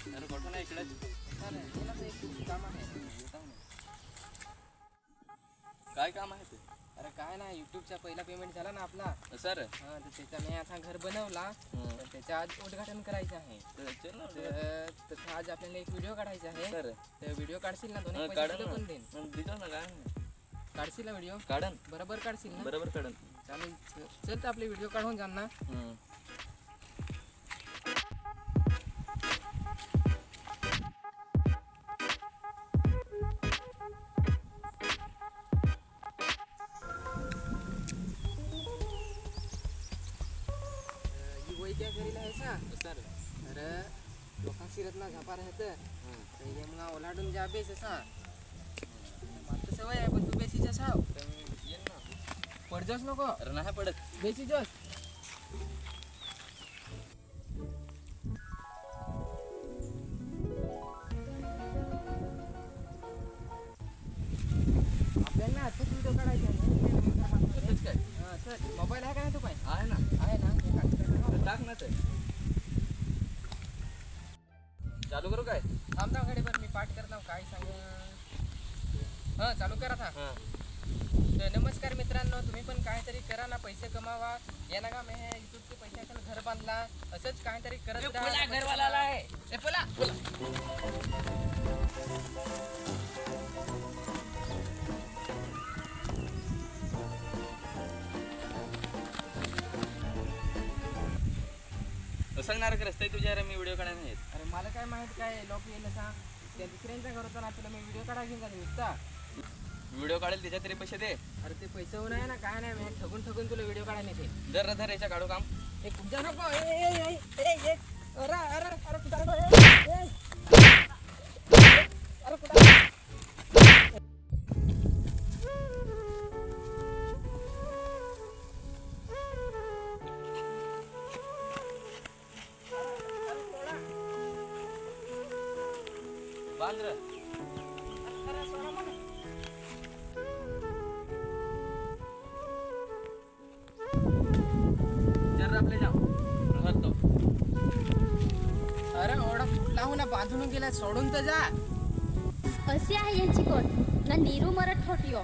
अरे कुठं नाही इकडे सर मला तर एक काम आहे येतो ना. काय काम आहे ते? अरे काय ना यूट्यूबचा पहिला पेमेंट झाला ना आपला. सर हां तर त्याचा मी आता घर बनवला तर त्याचं आज उद्घाटन करायचं आहे. तर तसं आज आपल्याला एक व्हिडिओ काढायचा आहे. सर तर व्हिडिओ काढशील ना दोन्ही काढ पैसे पण देईन. दिलो ना काय काढशील ना व्हिडिओ काढन बरोबर काढशील ना. बरोबर काढन. चालेल चल तर आपले व्हिडिओ काढून जाण ना. वही क्या करीला है सा सर अरे लोकां शिरतला झापा राहतं तर हे मग ओलाडून जा बेस असा मला तर सवय आहे पण तू बेसीच असाव येन ना पडजोस नको. अरे नाही पडत. बेसी जोस आपल्याला ना असंच व्हिडिओ काढायचा आहे. काय हां सर मोबाईल आहे का नाही तू काय आहे ना आहे ना हे काढ. टाक ना ते चालू करू काय? थांबता घडी बरं मी पाठ करता काय सांग. हां चालू करा था. तर नमस्कार मित्रांनो तुम्ही पण काहीतरी करा ना पैसे कमावा. या ना का मी हे यूट्यूबचे पैशाचं घर बांधला असंच काहीतरी करत राहा. घरवाला आहे ए बोला सांगणार का रस्ते तुझ्या मी व्हिडिओ काढायला नाही येत. अरे मला काय माहित काय लोक येईल सांग त्या दुसऱ्यांच्या घर होता ना तुला मी व्हिडिओ काढा घेऊन जाते नुसता. व्हिडिओ काढेल त्याच्या तरी पैसे दे. अरे ते पैसे होऊन आहे ना काय नाही मी ठगून ठगून तुला व्हिडिओ काढायला येते. दर धर याच्या काढू काम. ए कुठं नको अरे अरे अरे कुठं नको अरे कुठं बांध रे. जर आपले जाऊ भरतो. अरे ओढा लावून ना बांधून गेला सोडून तर जा. अशी आहे यांची कोण ना नीरू मरत ठोटियो.